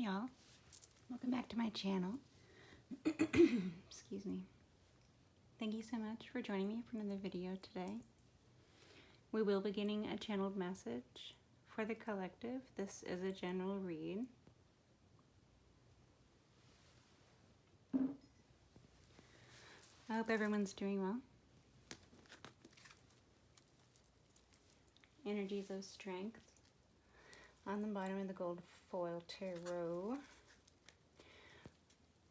y'all. Welcome back to my channel. Excuse me. Thank you so much for joining me for another video today. We will be getting a channeled message for the collective. This is a general read. I hope everyone's doing well. Energies of strength on the bottom of the gold foil tarot.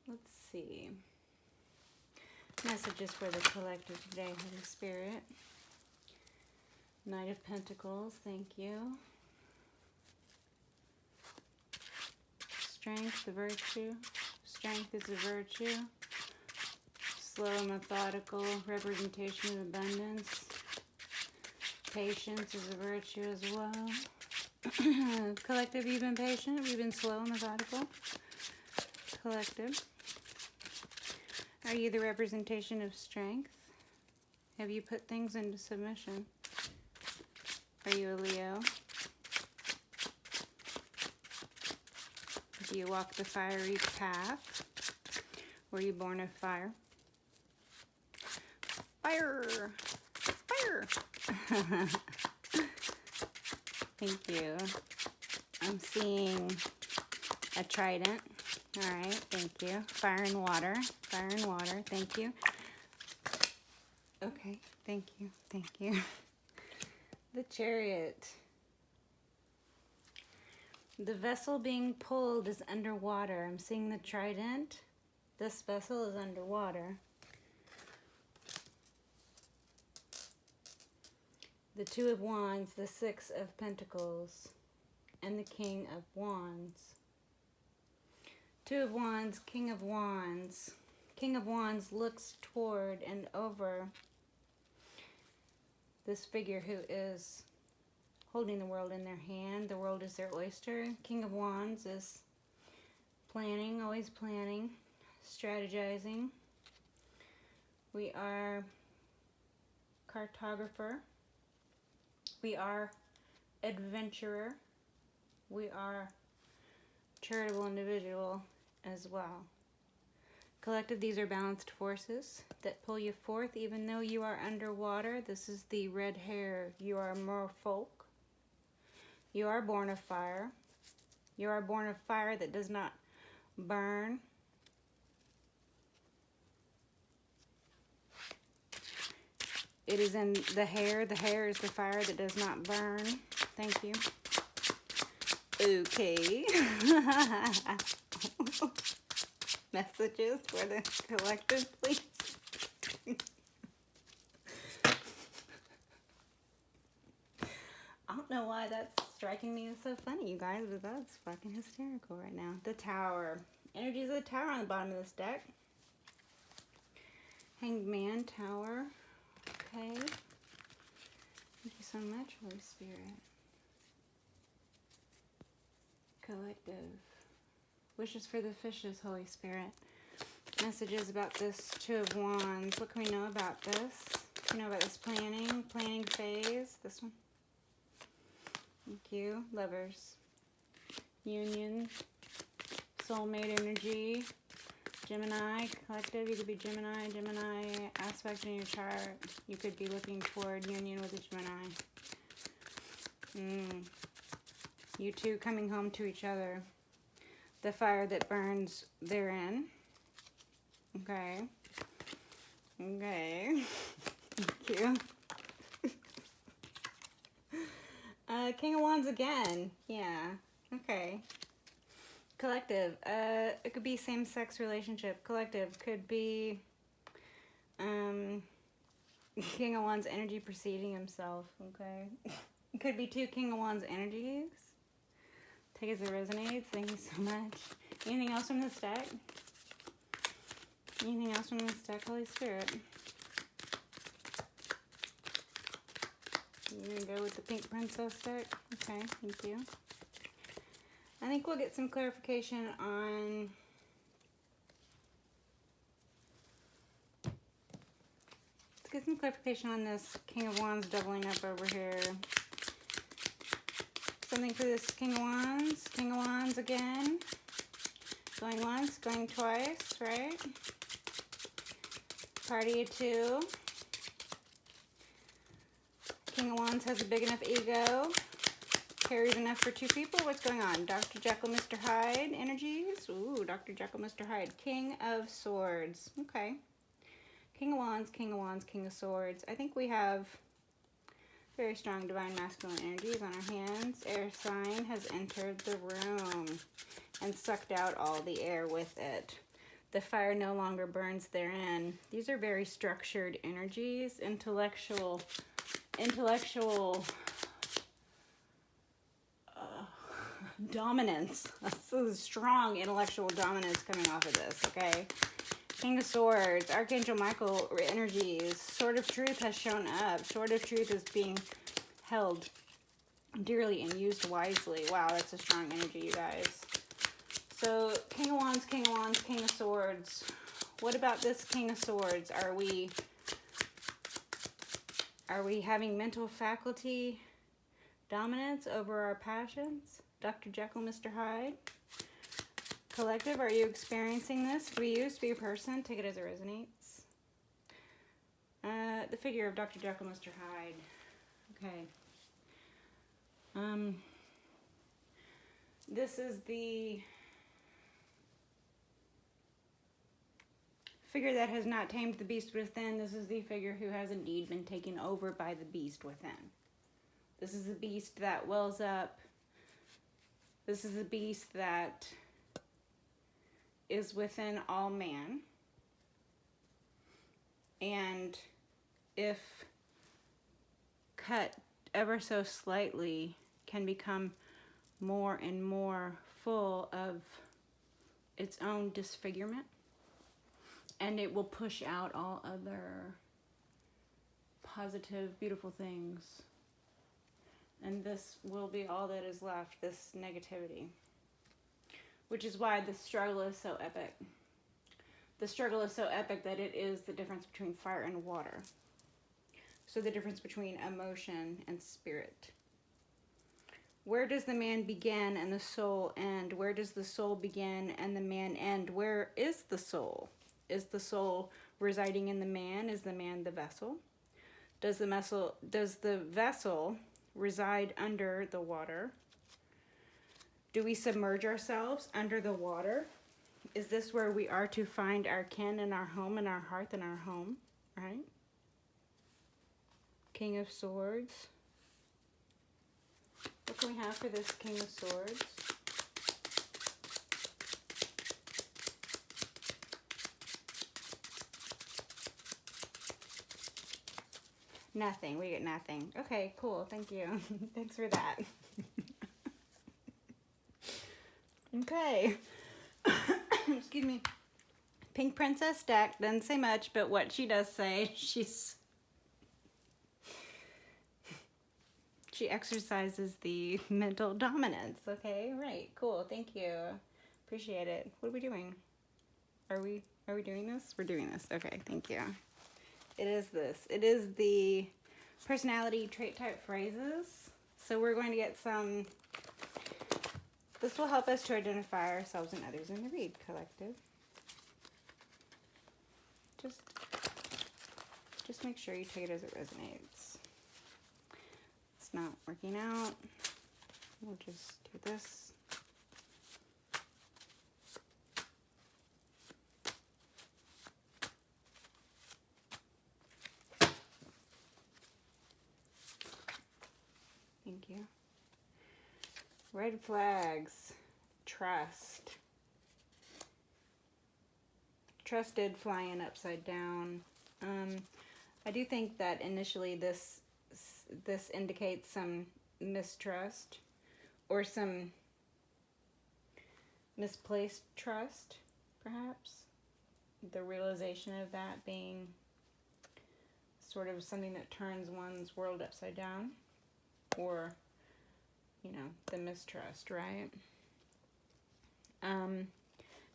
Let's see. Messages for the collective today, Holy Spirit. Knight of Pentacles, thank you. Strength, the virtue. Strength is a virtue. Slow and methodical representation of abundance. Patience is a virtue as well. Collective, you've been patient. We've been slow and methodical. Collective. Are you the representation of strength? Have you put things into submission? Are you a Leo? Do you walk the fiery path? Were you born of fire? Fire! Fire! Thank you. I'm seeing a trident. All right, thank you. Fire and water. Fire and water. Thank you. Okay, thank you. Thank you. The Chariot. The vessel being pulled is underwater. I'm seeing the trident. This vessel is underwater. The Two of Wands, the Six of Pentacles, and the King of Wands. Two of Wands, King of Wands. King of Wands looks toward and over this figure who is holding the world in their hand. The world is their oyster. King of Wands is planning, always planning, strategizing. We are cartographer. We are adventurer. We are charitable individual as well. Collective, these are balanced forces that pull you forth even though you are underwater. This is the red hair. You are merfolk. You are born of fire. You are born of fire that does not burn. It is in the hair. The hair is the fire that does not burn. Thank you. Okay. Messages for the collective, please. I don't know why that's striking me as so funny, you guys, but that's fucking hysterical right now. The Tower. Energies of the Tower on the bottom of this deck. Hanged Man, Tower. Okay. Thank you so much, Holy Spirit. Collective. Wishes for the fishes, Holy Spirit. Messages about this Two of Wands. What can we know about this? What can we know about this planning phase? This one. Thank you. Lovers. Union. Soulmate energy. Gemini. Collective. You could be Gemini. Gemini aspect in your chart. You could be looking toward union with a Gemini. You two coming home to each other. The fire that burns therein. Okay. Okay. Thank you. King of Wands again. Yeah. Okay. Collective. It could be same-sex relationship. Collective could be King of Wands energy preceding himself. Okay. It could be two King of Wands energies. Take as it resonates. Thank you so much. Anything else from this deck? Anything else from this deck, Holy Spirit? You're gonna go with the Pink Princess deck? Okay, thank you. I think we'll get some clarification on this King of Wands doubling up over here. Something for this King of Wands again. Going once, going twice, right? Party of two. King of Wands has a big enough ego. Carries enough for two people. What's going on? Dr. Jekyll, Mr. Hyde energies. Ooh, Dr. Jekyll, Mr. Hyde. King of Swords. Okay. King of Wands, King of Wands, King of Swords. I think we have very strong divine masculine energies on our hands. Air sign has entered the room and sucked out all the air with it. The fire no longer burns therein. These are very structured energies, intellectual dominance. This is strong intellectual dominance coming off of this, okay? King of Swords, Archangel Michael energies. Sword of Truth has shown up. Sword of Truth is being held dearly and used wisely. Wow, that's a strong energy, you guys. So, King of Wands, King of Wands, King of Swords. What about this King of Swords? Are we having mental faculty dominance over our passions? Dr. Jekyll, Mr. Hyde. Collective, are you experiencing this? To be you, to be a person, take it as it resonates. The figure of Dr. Jekyll, Mr. Hyde. Okay. This is the figure that has not tamed the beast within. This is the figure who has indeed been taken over by the beast within. This is the beast that wells up. This is the beast that is within all man. And if cut ever so slightly, can become more and more full of its own disfigurement. And it will push out all other positive, beautiful things. And this will be all that is left, this negativity. Which is why the struggle is so epic. The struggle is so epic that it is the difference between fire and water. So the difference between emotion and spirit. Where does the man begin and the soul end? Where does the soul begin and the man end? Where is the soul? Is the soul residing in the man? Is the man the vessel? Does the vessel reside under the water? Do we submerge ourselves under the water? Is this where we are to find our kin and our home and our hearth and our home, right? King of Swords. What can we have for this King of Swords? Nothing. We get nothing. Okay, cool. Thank you. Thanks for that. Okay. Excuse me. Pink Princess deck doesn't say much, but what she does say, she exercises the mental dominance. Okay, right. Cool. Thank you. Appreciate it. What are we doing? Are we doing this? We're doing this. Okay, thank you. It is this. It is the personality trait type phrases. So we're going to get some. This will help us to identify ourselves and others in the read collective. Just make sure you take it as it resonates. It's not working out. We'll just do this. Thank you. Red flags. Trust. Trust did fly in upside down. I do think that initially this indicates some mistrust or some misplaced trust, perhaps. The realization of that being sort of something that turns one's world upside down, or, you know, the mistrust, right?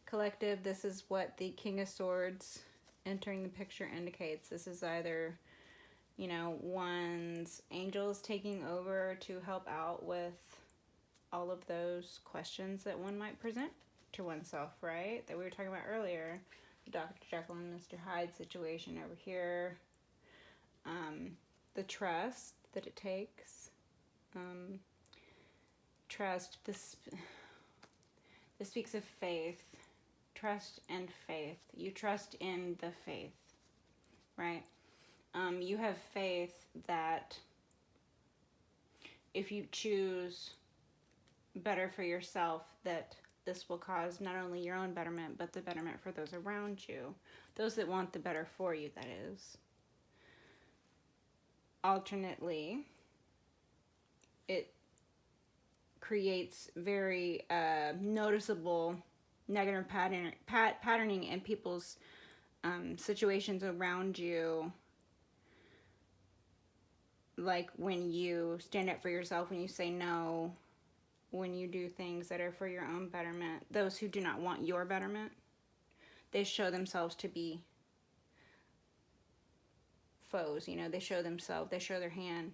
Collective, this is what the King of Swords entering the picture indicates. This is either, you know, one's angels taking over to help out with all of those questions that one might present to oneself, right? That we were talking about earlier. Dr. Jekyll and Mr. Hyde situation over here. The trust that it takes. Trust. This speaks of faith. Trust and faith. You trust in the faith, right? You have faith that if you choose better for yourself, that this will cause not only your own betterment, but the betterment for those around you. Those that want the better for you, that is. Alternately, it creates very noticeable negative patterning in people's situations around you. Like when you stand up for yourself, when you say no, when you do things that are for your own betterment. Those who do not want your betterment, they show themselves to be foes. They show their hand.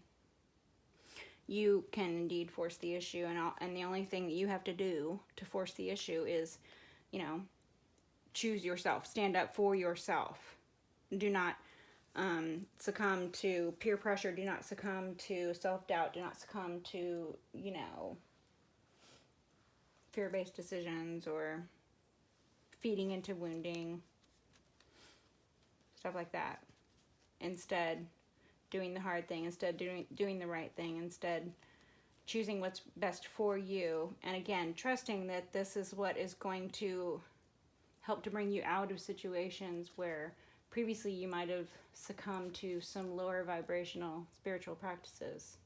You can indeed force the issue, and the only thing that you have to do to force the issue is, choose yourself. Stand up for yourself. Do not succumb to peer pressure. Do not succumb to self-doubt. Do not succumb to, fear-based decisions or feeding into wounding. Stuff like that. Instead, doing the hard thing. Instead, doing the right thing. Instead, choosing what's best for you. And again, trusting that this is what is going to help to bring you out of situations where previously you might have succumbed to some lower vibrational spiritual practices,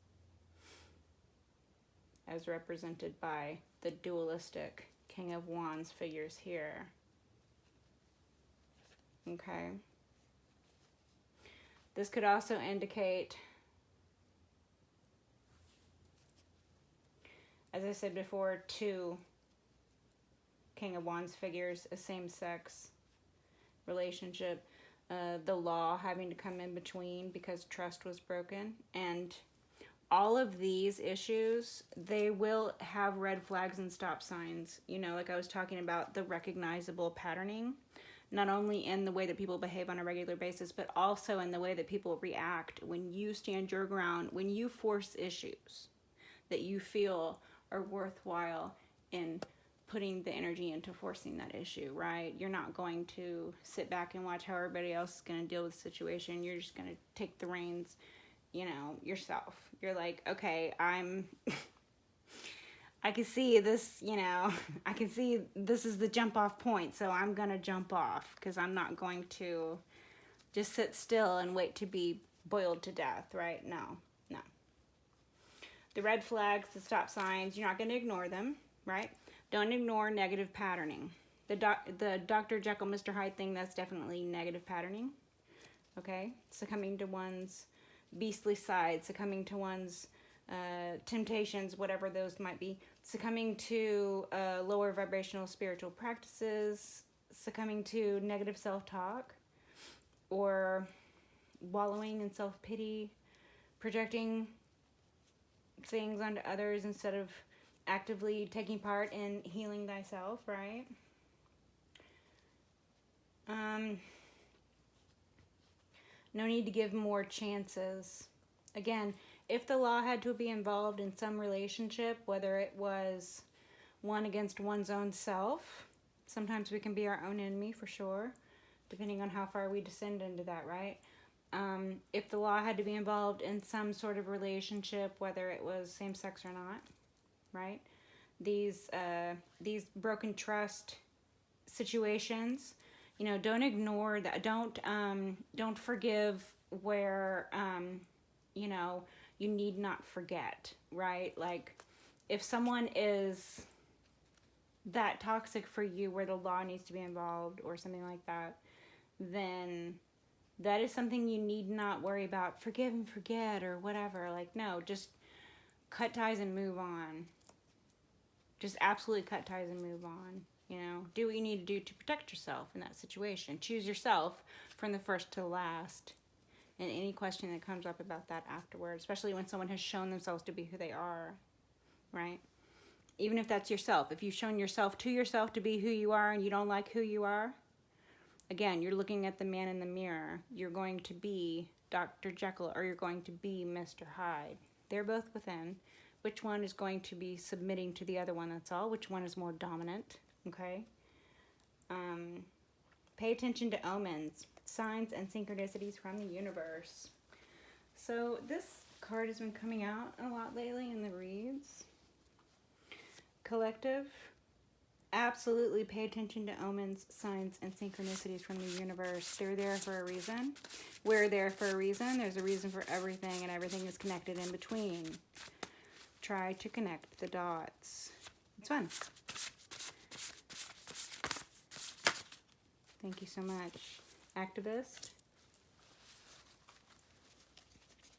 as represented by the dualistic King of Wands figures here. Okay. This could also indicate, as I said before, two King of Wands figures, a same-sex relationship, the law having to come in between because trust was broken. And all of these issues, they will have red flags and stop signs. Like I was talking about, the recognizable patterning, not only in the way that people behave on a regular basis, but also in the way that people react when you stand your ground, when you force issues that you feel are worthwhile in putting the energy into forcing that issue, right? You're not going to sit back and watch how everybody else is going to deal with the situation. You're just going to take the reins, yourself. You're like, okay, I can see this, I can see this is the jump off point, so I'm going to jump off because I'm not going to just sit still and wait to be boiled to death, right? No. The red flags, the stop signs, you're not going to ignore them, right? Don't ignore negative patterning. The Dr. Jekyll, Mr. Hyde thing, that's definitely negative patterning, okay? Succumbing to one's beastly side, succumbing to one's temptations, whatever those might be, succumbing to lower vibrational spiritual practices, succumbing to negative self-talk, or wallowing in self-pity, projecting things onto others instead of actively taking part in healing thyself, right? No need to give more chances. Again, if the law had to be involved in some relationship, whether it was one against one's own self, sometimes we can be our own enemy for sure, depending on how far we descend into that, right? If the law had to be involved in some sort of relationship, whether it was same-sex or not, right? These broken trust situations, don't ignore that. Don't forgive where, you need not forget, right? Like, if someone is that toxic for you where the law needs to be involved or something like that, then that is something you need not worry about. Forgive and forget or whatever. Like, no, just cut ties and move on. Just absolutely cut ties and move on. Do what you need to do to protect yourself in that situation. Choose yourself from the first to the last. And any question that comes up about that afterwards, especially when someone has shown themselves to be who they are, right? Even if that's yourself. If you've shown yourself to be who you are and you don't like who you are, again, you're looking at the man in the mirror. You're going to be Dr. Jekyll or you're going to be Mr. Hyde. They're both within. Which one is going to be submitting to the other one? That's all. Which one is more dominant? Okay. Pay attention to omens, signs, and synchronicities from the universe. So this card has been coming out a lot lately in the reads. Collective, absolutely pay attention to omens, signs, and synchronicities from the universe. They're there for a reason. We're there for a reason. There's a reason for everything, and everything is connected in between. Try to connect the dots. It's fun. Thank you so much. Activist.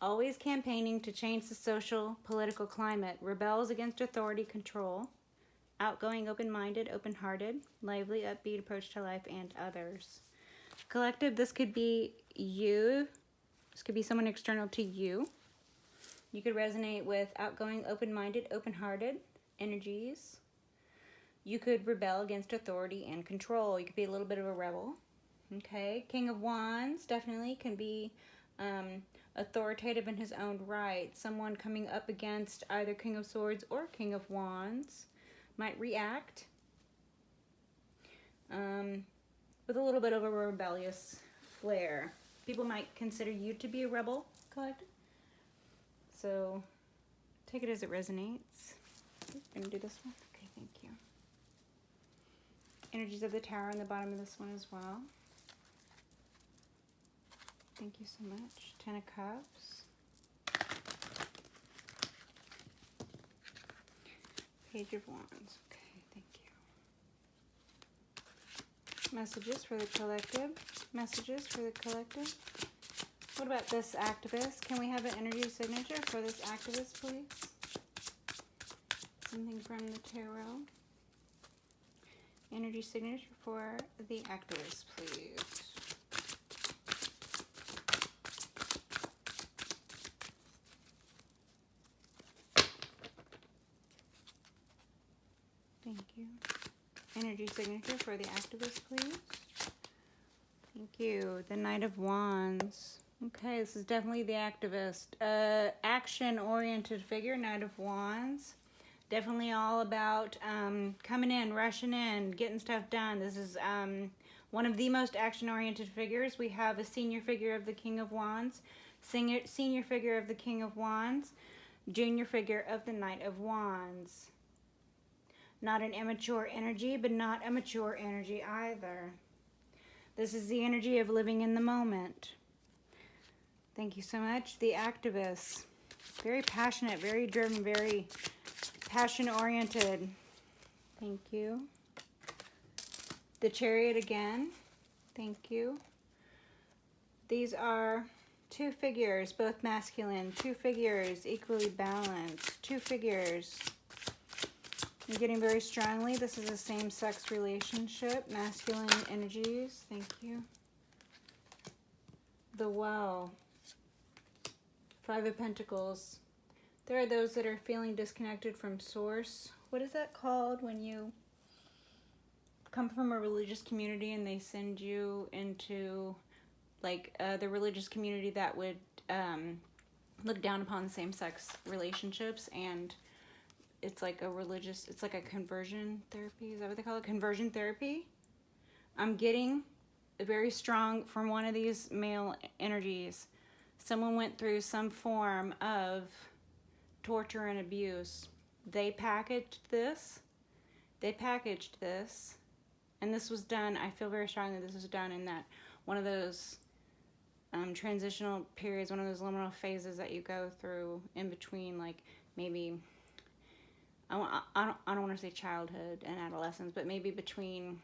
Always campaigning to change the social, political climate. Rebels against authority control. Outgoing, open-minded, open-hearted. Lively, upbeat approach to life and others. Collective, this could be you. This could be someone external to you. You could resonate with outgoing, open-minded, open-hearted energies. You could rebel against authority and control. You could be a little bit of a rebel. Okay. King of Wands definitely can be authoritative in his own right. Someone coming up against either King of Swords or King of Wands might react with a little bit of a rebellious flair. People might consider you to be a rebel, collective. So take it as it resonates. I'm going to do this one. Okay, thank you. Energies of the Tower on the bottom of this one as well. Thank you so much. Ten of Cups. Page of Wands. Okay, thank you. Messages for the collective. Messages for the collective. What about this activist? Can we have an energy signature for this activist, please? Something from the tarot. Energy signature for the activist, please. Thank you. Energy signature for the activist, please. Thank you. The Knight of Wands. Okay, this is definitely the activist. Action-oriented figure, Knight of Wands. Definitely all about coming in, rushing in, getting stuff done. This is one of the most action-oriented figures. We have a senior figure of the King of Wands, senior figure of the King of Wands, junior figure of the Knight of Wands. Not an immature energy, but not a mature energy either. This is the energy of living in the moment. Thank you so much. The activist. Very passionate, very driven, very passion-oriented. Thank you. The Chariot again. Thank you. These are two figures, both masculine. Two figures, equally balanced. Two figures. You're getting very strongly. This is a same-sex relationship. Masculine energies. Thank you. The Well. Five of Pentacles. There are those that are feeling disconnected from source. What is that called when you come from a religious community and they send you into like the religious community that would look down upon same-sex relationships, and it's like a religious, it's like a conversion therapy. Is that what they call it? Conversion therapy? I'm getting very strong from one of these male energies. Someone went through some form of torture and abuse. They packaged this. And this was done, I feel very strongly that this was done in that one of those transitional periods, one of those liminal phases that you go through in between, like maybe, I don't want to say childhood and adolescence, but maybe between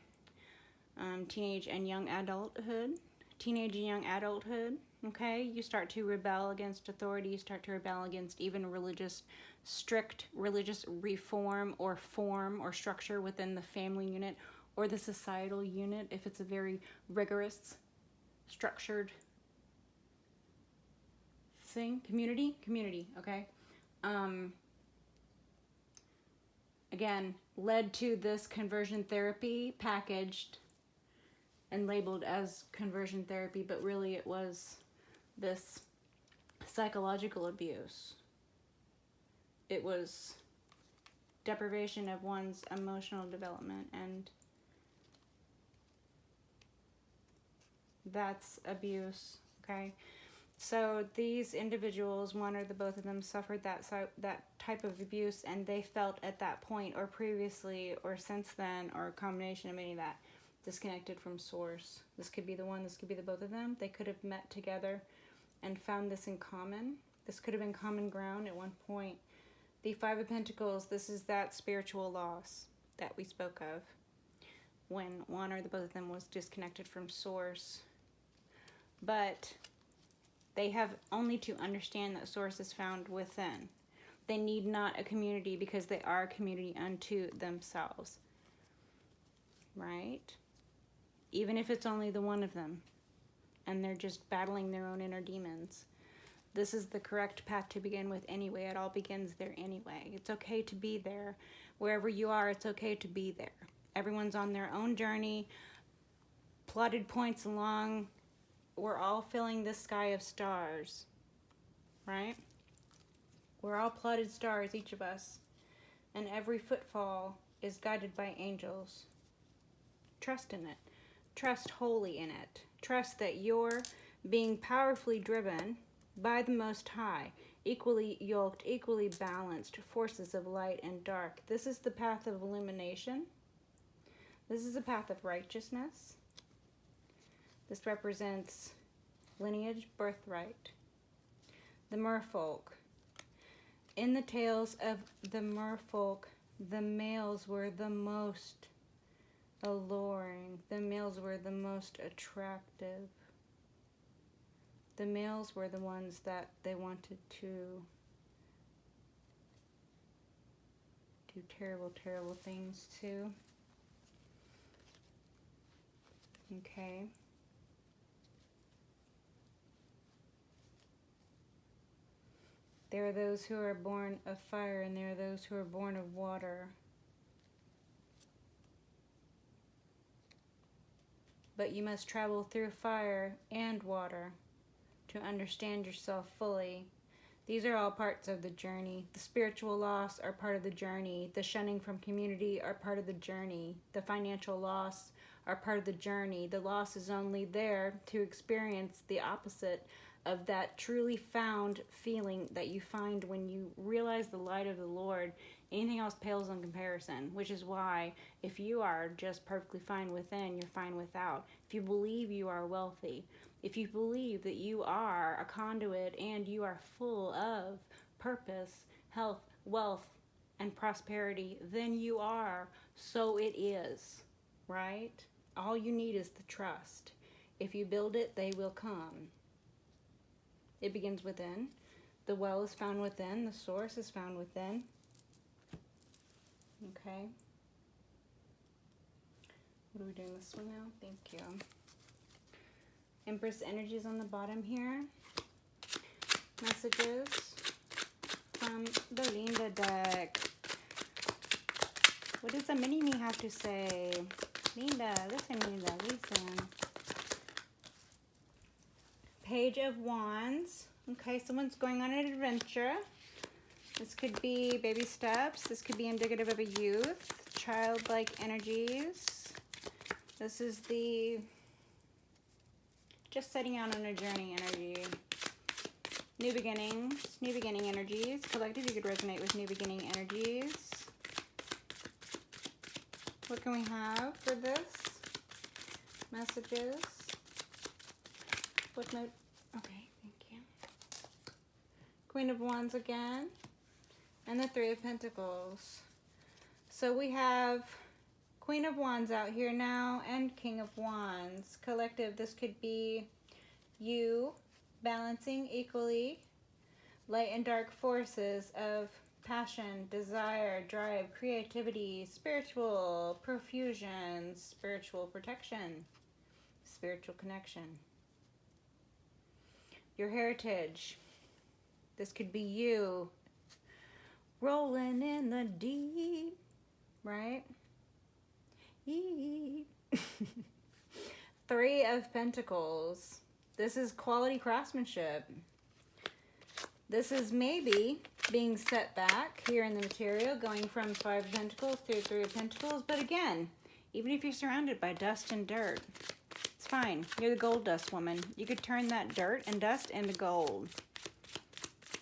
teenage and young adulthood. Okay, you start to rebel against authority. You start to rebel against even strict religious reform or form or structure within the family unit or the societal unit, if it's a very rigorous, structured thing. Community, okay? again, led to this conversion therapy packaged and labeled as conversion therapy, but really it was this psychological abuse. It was deprivation of one's emotional development, and that's abuse, okay? So these individuals, one or the both of them, suffered that type of abuse, and they felt at that point or previously or since then or a combination of any of that disconnected from source. This could be the one, this could be the both of them. They could have met together and found this in common. This could have been common ground at one point. The Five of Pentacles, this is that spiritual loss that we spoke of when one or the both of them was disconnected from source. But they have only to understand that source is found within. They need not a community because they are a community unto themselves. Right? Even if it's only the one of them and they're just battling their own inner demons. This is the correct path to begin with anyway. It all begins there anyway. It's okay to be there. Wherever you are, it's okay to be there. Everyone's on their own journey, plotted points along. We're all filling this sky of stars, right? We're all plotted stars, each of us. And every footfall is guided by angels. Trust in it. Trust wholly in it. Trust that you're being powerfully driven by the Most High, equally yoked, equally balanced forces of light and dark. This is the path of illumination. This is the path of righteousness. This represents lineage, birthright. The merfolk. In the tales of the merfolk, the males were the most alluring. The males were the most attractive. The males were the ones that they wanted to do terrible, terrible things to. Okay. There are those who are born of fire, and there are those who are born of water. But you must travel through fire and water to understand yourself fully. These are all parts of the journey. The spiritual loss are part of the journey. The shunning from community are part of the journey. The financial loss are part of the journey. The loss is only there to experience the opposite of that truly found feeling that you find when you realize the light of the Lord. Anything else pales in comparison, which is why if you are just perfectly fine within, you're fine without. If you believe you are wealthy, if you believe that you are a conduit and you are full of purpose, health, wealth, and prosperity, then you are. So it is, right? All you need is the trust. If you build it, they will come. It begins within. The well is found within. The source is found within. Okay. What are we doing this one now? Thank you. Empress energies on the bottom here. Messages from the Linda deck. What does the mini-me have to say? Linda, listen, Linda, listen. Page of Wands. Okay, someone's going on an adventure. This could be baby steps. This could be indicative of a youth. Childlike energies. This is the just setting out on a journey energy. New beginnings. New beginning energies. Collective, you could resonate with new beginning energies. What can we have for this? Messages. Footnote. Okay, thank you. Queen of Wands again. And the Three of Pentacles. So we have Queen of Wands out here now and King of Wands. Collective, this could be you balancing equally light and dark forces of passion, desire, drive, creativity, spiritual profusion, spiritual protection, spiritual connection. Your heritage. This could be you rolling in the deep. right? Yee. Three of Pentacles. This is quality craftsmanship. This is maybe being set back here in the material, going from Five of Pentacles to Three of Pentacles. But again, even if you're surrounded by dust and dirt, it's fine. You're the gold dust woman. You could turn that dirt and dust into gold.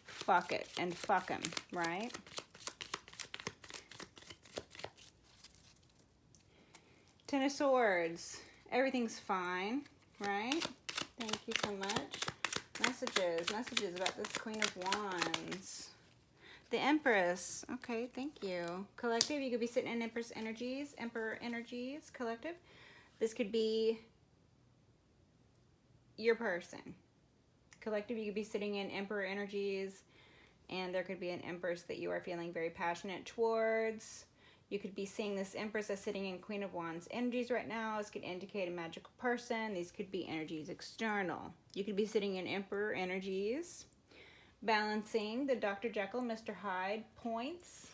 Fuck it and fuck 'em, right? Ten of Swords. Everything's fine, right? Thank you so much. Messages about this Queen of Wands. The Empress. Okay, thank you. Collective, you could be sitting in Empress energies, Emperor energies, collective. This could be your person. Collective, you could be sitting in Emperor energies, and there could be an Empress that you are feeling very passionate towards. You could be seeing this Empress as sitting in Queen of Wands energies right now. This could indicate a magical person. These could be energies external. You could be sitting in Emperor energies, balancing the Dr. Jekyll, Mr. Hyde points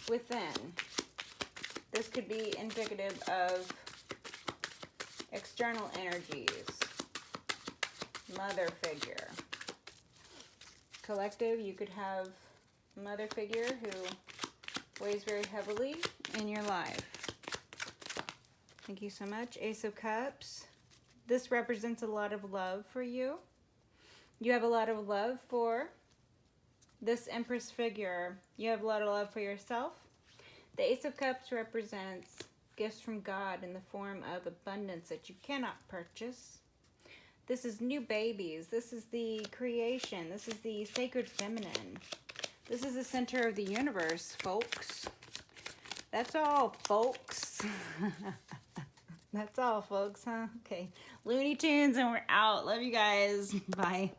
within. This could be indicative of external energies. Mother figure. Collective, you could have a mother figure who weighs very heavily in your life. Thank you so much. Ace of Cups. This represents a lot of love for you. You have a lot of love for this Empress figure. You have a lot of love for yourself. The Ace of Cups represents gifts from God in the form of abundance that you cannot purchase. This is new babies. This is the creation. This is the sacred feminine. This is the center of the universe, folks. That's all, folks. That's all, folks, huh? Okay. Looney Tunes, and we're out. Love you guys. Bye.